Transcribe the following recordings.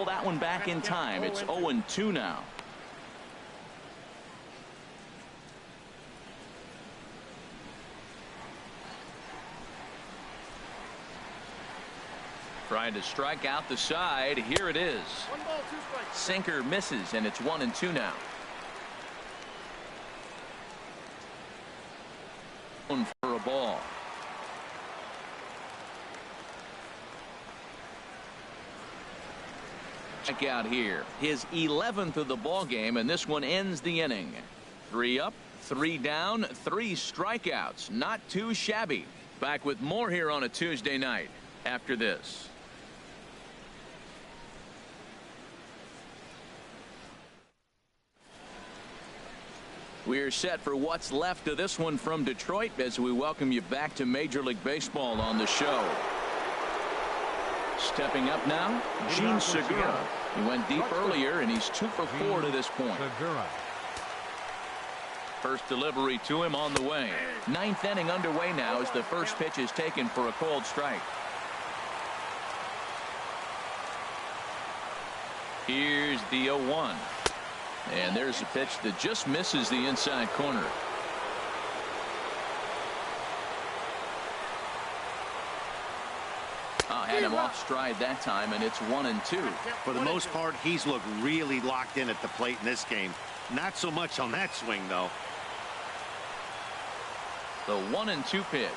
pull that one back in time. It's 0-2 now. Trying to strike out the side. Here it is. 1 ball, 2 strikes. Sinker misses, and it's 1-2 now. For a ball. Check out here. His 11th of the ball game, and this one ends the inning. 3 up, 3 down, 3 strikeouts. Not too shabby. Back with more here on a Tuesday night after this. We're set for what's left of this one from Detroit as we welcome you back to Major League Baseball on the show. Stepping up now, Gene Segura. He went deep earlier, and he's 2 for 4 to this point. First delivery to him on the way. 9th inning underway now as the first pitch is taken for a cold strike. Here's the 0-1. And there's a pitch that just misses the inside corner. Had him off stride that time, and it's 1-2. For the most part, he's looked really locked in at the plate in this game. Not so much on that swing, though. The 1-2 pitch.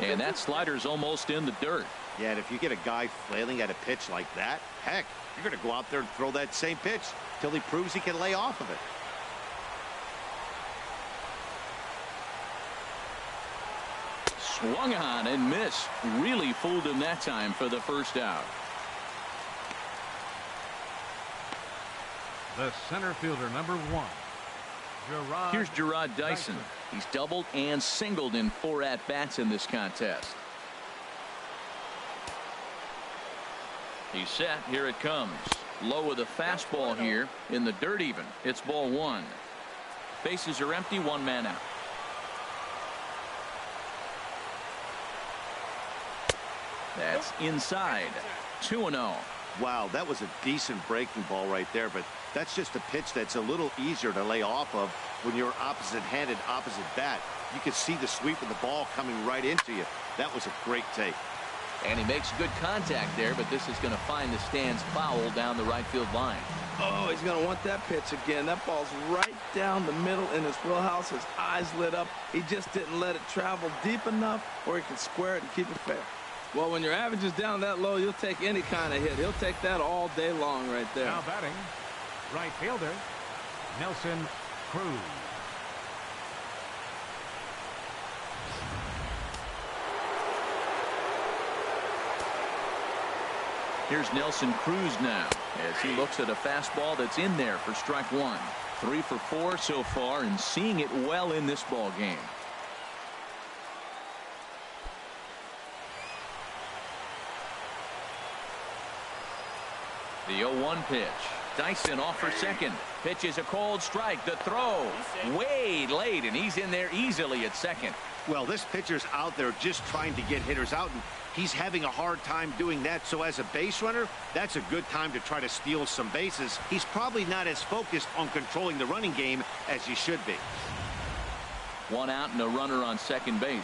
And that slider's almost in the dirt. Yeah, and if you get a guy flailing at a pitch like that, heck, you're going to go out there and throw that same pitch till he proves he can lay off of it. Swung on and missed. Really fooled him that time for the first out. The center fielder, number 1. Here's Jarrod Dyson. He's doubled and singled in 4 at-bats in this contest. He's set. Here it comes. Low with a fastball here in the dirt even. It's ball 1. Bases are empty. 1 man out. That's inside. 2-0. Wow, that was a decent breaking ball right there, but that's just a pitch that's a little easier to lay off of when you're opposite-handed, opposite bat. You can see the sweep of the ball coming right into you. That was a great take. And he makes good contact there, but this is going to find the stands foul down the right field line. Oh, he's going to want that pitch again. That ball's right down the middle in his wheelhouse. His eyes lit up. He just didn't let it travel deep enough where he can square it and keep it fair. Well, when your average is down that low, you'll take any kind of hit. He'll take that all day long right there. Now batting, right fielder, Nelson Cruz. Here's Nelson Cruz now as he looks at a fastball that's in there for strike 1. 3 for 4 so far and seeing it well in this ball game. The 0-1 pitch. Dyson off for second. Pitch is a cold strike. The throw way late, and he's in there easily at second. Well, this pitcher's out there just trying to get hitters out, and he's having a hard time doing that. So as a base runner, that's a good time to try to steal some bases. He's probably not as focused on controlling the running game as he should be. 1 out and a runner on second base.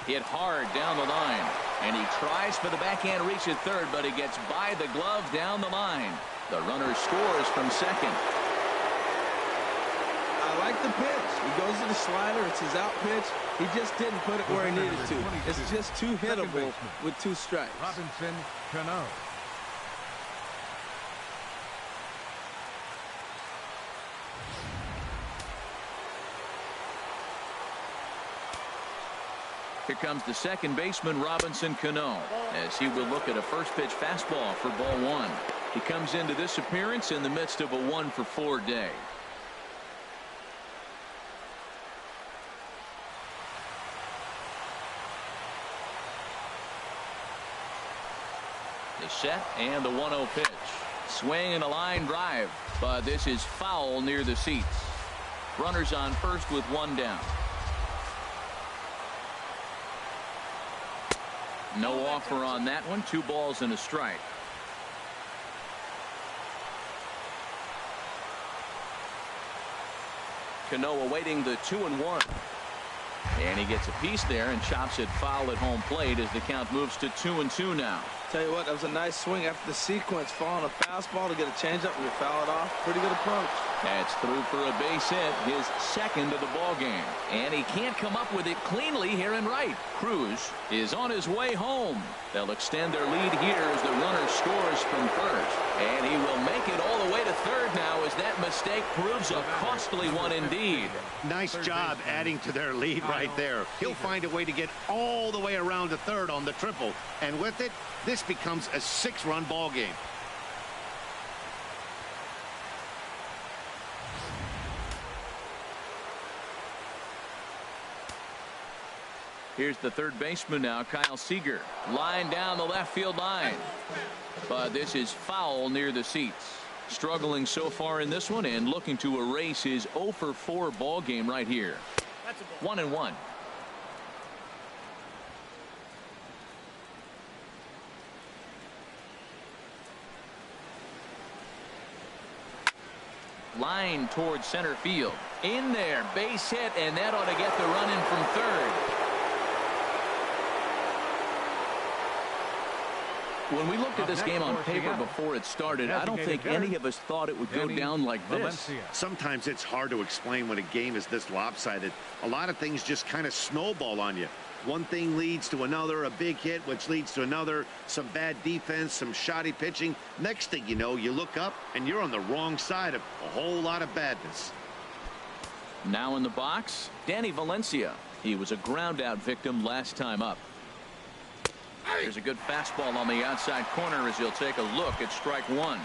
Hit hard down the line, and he tries for the backhand reach at third, but he gets by the glove down the line. The runner scores from second. I like the pitch. He goes to the slider. It's his out pitch. He just didn't put it where he needed to. It's just too hittable with 2 strikes. Robinson Cano. Here comes the second baseman, Robinson Cano, as he will look at a first pitch fastball for ball 1. He comes into this appearance in the midst of a 1 for 4 day. The set and the 1-0 pitch. Swing and a line drive, but this is foul near the seats. Runners on first with 1 down. No offer on that one. 2 balls and a strike. Cano awaiting the 2-1. And he gets a piece there and chops it foul at home plate as the count moves to 2-2 now. Tell you what, that was a nice swing after the sequence, following a fastball to get a changeup and you foul it off. Pretty good approach. That's through for a base hit, his second of the ball game. And he can't come up with it cleanly here in right. Cruz is on his way home. They'll extend their lead here as the runner scores from first. And he will make it all the way to third now as that mistake proves a costly one indeed. Nice job adding to their lead right there. He'll find a way to get all the way around to third on the triple. And with it, this becomes a 6-run ball game. Here's the third baseman now, Kyle Seager. Line down the left field line. But this is foul near the seats. Struggling so far in this one and looking to erase his 0 for 4 ball game right here. 1-1. Line towards center field. In there, base hit, and that ought to get the run in from third. When we looked at this game on paper before it started, I don't think any of us thought it would go down like this. Sometimes it's hard to explain when a game is this lopsided. A lot of things just kind of snowball on you. One thing leads to another, a big hit, which leads to another, some bad defense, some shoddy pitching. Next thing you know, you look up and you're on the wrong side of a whole lot of badness. Now in the box, Danny Valencia. He was a ground out victim last time up. There's a good fastball on the outside corner as he'll take a look at strike one.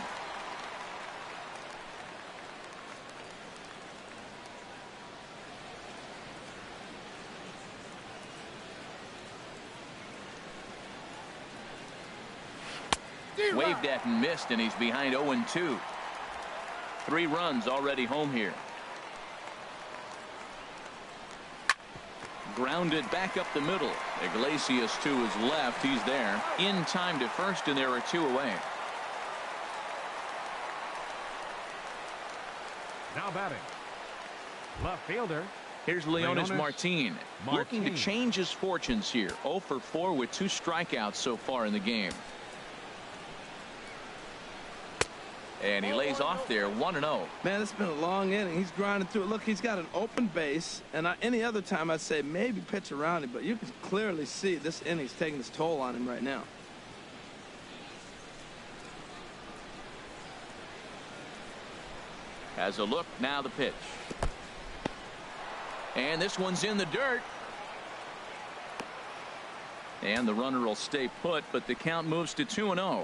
Waved at and missed, and he's behind 0-2. 3 runs already home here. Grounded back up the middle. Iglesias to his left. He's there in time to first, and there are 2 away. Now batting, left fielder. Here's Leonis Martin. Looking to change his fortunes here. 0 for 4 with 2 strikeouts so far in the game. And he lays off there, 1-0. Man, it's been a long inning. He's grinding through it. Look, he's got an open base, and any other time I'd say maybe pitch around him, but you can clearly see this inning's taking its toll on him right now. Has a look, now the pitch. And this one's in the dirt. And the runner will stay put, but the count moves to 2-0.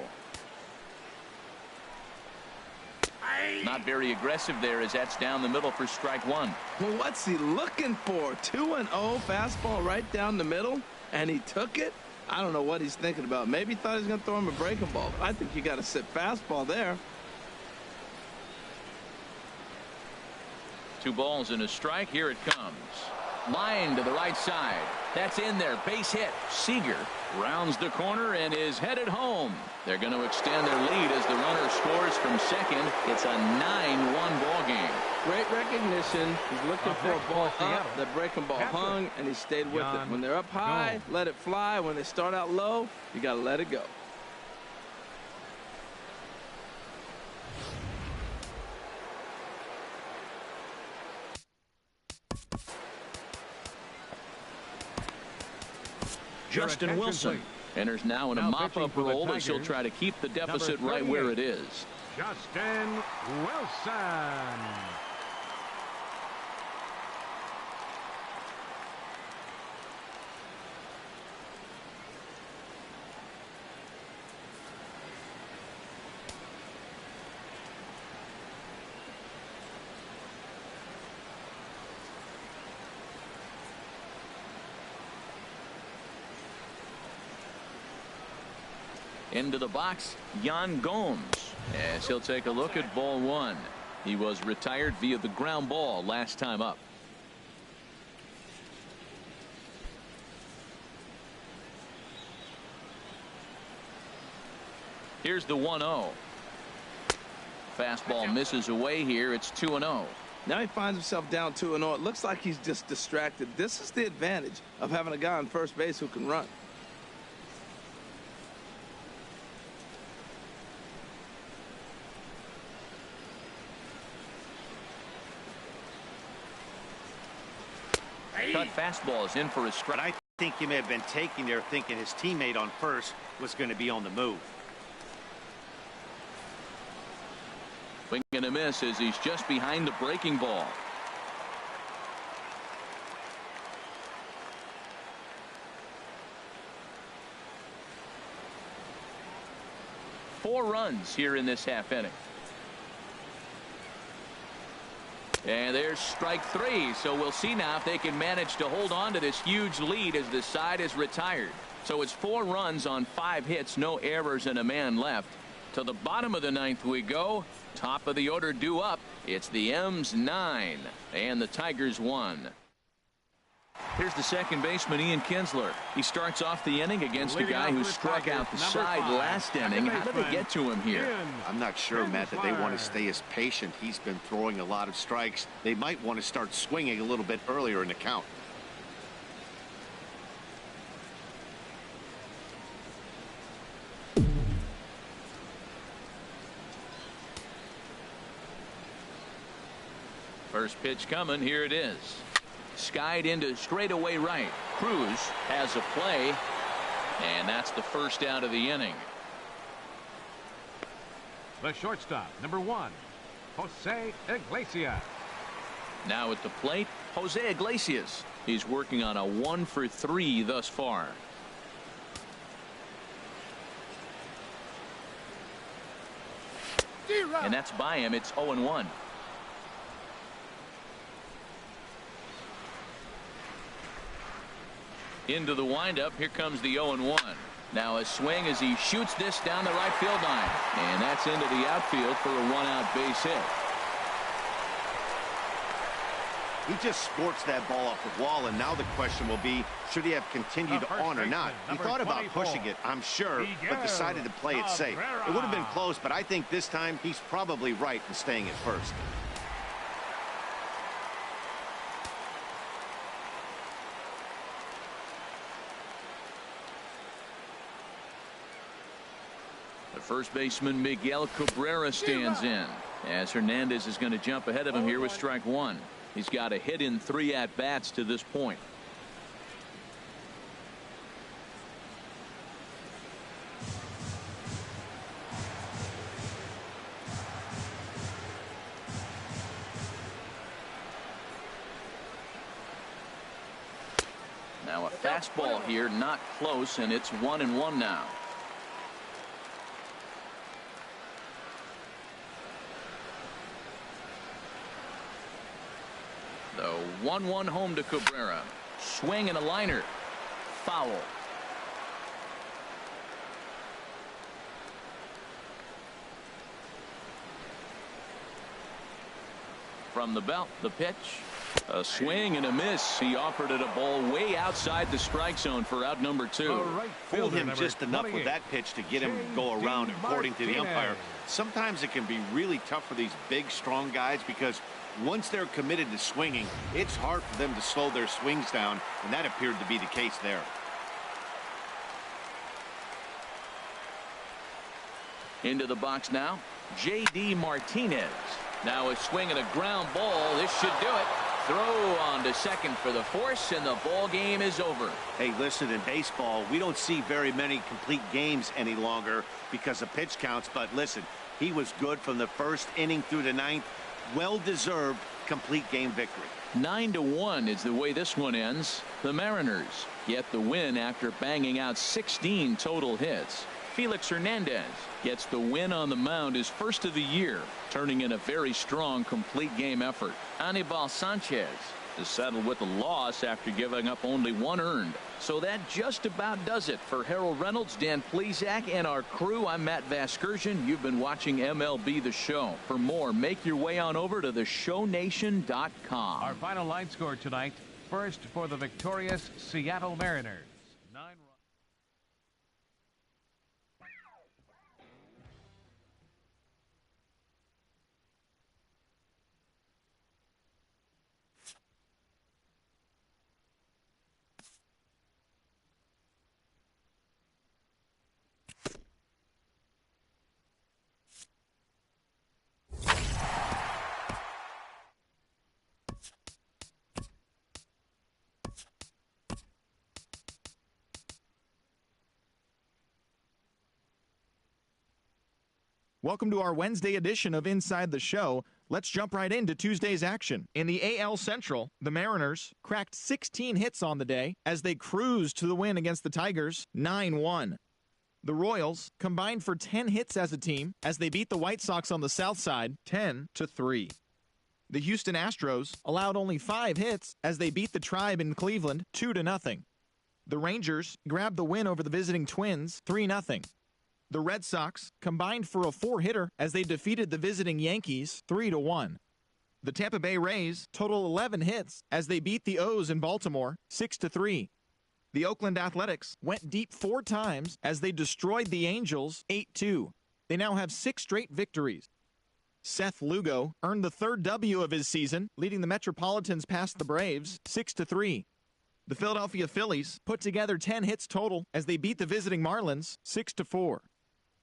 Not very aggressive there as that's down the middle for strike one. Well, what's he looking for? 2-0 fastball right down the middle, and he took it. I don't know what he's thinking about. Maybe he thought he was going to throw him a breaking ball. But I think you got to sit fastball there. 2 balls and a strike. Here it comes. Line to the right side. That's in there. Base hit. Seager rounds the corner and is headed home. They're going to extend their lead as the runner scores from second. It's a 9-1 ball game. Great recognition. He's looking for a ball up. The breaking ball hung, and he stayed with it. When they're up high, let it fly. When they start out low, you got to let it go. Justin Wilson enters now in a mop-up role as he'll try to keep the deficit right where it is. Justin Wilson. Into the box, Yan Gomes, as he'll take a look at ball one. He was retired via the ground ball last time up. Here's the 1-0. Fastball misses away here. It's 2-0. Now he finds himself down 2-0. It looks like he's just distracted. This is the advantage of having a guy on first base who can run. Cut fastball is in for a strike. I think he may have been taking there thinking his teammate on first was going to be on the move. Swing and a miss as he's just behind the breaking ball. Four runs here in this half inning. And there's strike three. So we'll see now if they can manage to hold on to this huge lead as the side is retired. So it's 4 runs on 5 hits, no errors, and a man left. To the bottom of the 9th we go. Top of the order due up. It's the M's 9 and the Tigers 1. Here's the second baseman, Ian Kinsler. He starts off the inning against a guy who struck out the side last inning. How did they get to him here? I'm not sure, Matt, that they want to stay as patient. He's been throwing a lot of strikes. They might want to start swinging a little bit earlier in the count. First pitch coming. Here it is. Skied into straightaway right. Cruz has a play, and that's the first out of the inning. The shortstop, number 1, Jose Iglesias. Now at the plate, Jose Iglesias. He's working on a 1-for-3 thus far. And that's by him. It's 0-1. Into the windup. Here comes the 0-1. Now a swing as he shoots this down the right field line. And that's into the outfield for a 1-out base hit. He just sports that ball off the wall, and now the question will be, should he have continued on or not? He thought about pushing it, I'm sure, but decided to play it safe. It would have been close, but I think this time he's probably right in staying at first. The first baseman Miguel Cabrera stands in as Hernandez is going to jump ahead of him here with strike 1. He's got a hit in 3 at-bats to this point. Now a fastball here, not close, and it's 1-1 now. The 1-1 home to Cabrera. Swing and a liner. Foul. From the belt, the pitch. A swing and a miss. He offered it a ball way outside the strike zone for out number 2. Fooled him just enough with that pitch to get him to go around, according to the umpire. Sometimes it can be really tough for these big, strong guys because once they're committed to swinging, it's hard for them to slow their swings down, and that appeared to be the case there. Into the box now, J.D. Martinez. Now a swing and a ground ball. This should do it. Throw on to second for the force, and the ball game is over. Hey, listen, in baseball, we don't see very many complete games any longer because of pitch counts, but listen, he was good from the first inning through the 9th. Well-deserved complete game victory. 9-1 is the way this one ends. The Mariners get the win after banging out 16 total hits. Felix Hernandez gets the win on the mound, his first of the year, turning in a very strong complete game effort. Anibal Sanchez is settled with a loss after giving up only 1 earned. So that just about does it for Harold Reynolds, Dan Plesac, and our crew. I'm Matt Vasgersian. You've been watching MLB The Show. For more, make your way on over to theshownation.com. Our final line score tonight, first for the victorious Seattle Mariners. Welcome to our Wednesday edition of Inside the Show. Let's jump right into Tuesday's action. In the AL Central, the Mariners cracked 16 hits on the day as they cruised to the win against the Tigers 9-1. The Royals combined for 10 hits as a team as they beat the White Sox on the south side 10-3. The Houston Astros allowed only 5 hits as they beat the Tribe in Cleveland 2-0. The Rangers grabbed the win over the visiting Twins 3-0. The Red Sox combined for a 4-hitter as they defeated the visiting Yankees 3-1. The Tampa Bay Rays total 11 hits as they beat the O's in Baltimore 6-3. The Oakland Athletics went deep 4 times as they destroyed the Angels 8-2. They now have 6 straight victories. Seth Lugo earned the 3rd W of his season, leading the Metropolitans past the Braves 6-3. The Philadelphia Phillies put together 10 hits total as they beat the visiting Marlins 6-4.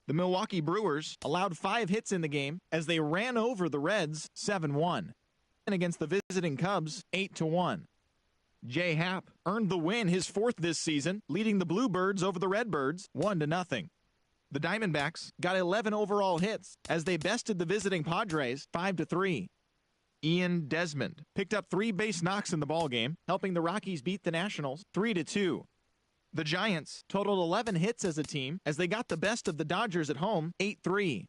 The Milwaukee Brewers allowed 5 hits in the game as they ran over the Reds 7-1. And against the visiting Cubs 8-1. Jay Happ earned the win, his 4th this season, leading the Bluebirds over the Redbirds 1-0. The Diamondbacks got 11 overall hits as they bested the visiting Padres 5-3. Ian Desmond picked up 3 base knocks in the ballgame, helping the Rockies beat the Nationals 3-2. The Giants totaled 11 hits as a team as they got the best of the Dodgers at home 8-3.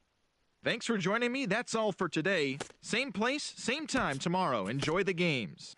Thanks for joining me. That's all for today. Same place, same time tomorrow. Enjoy the games.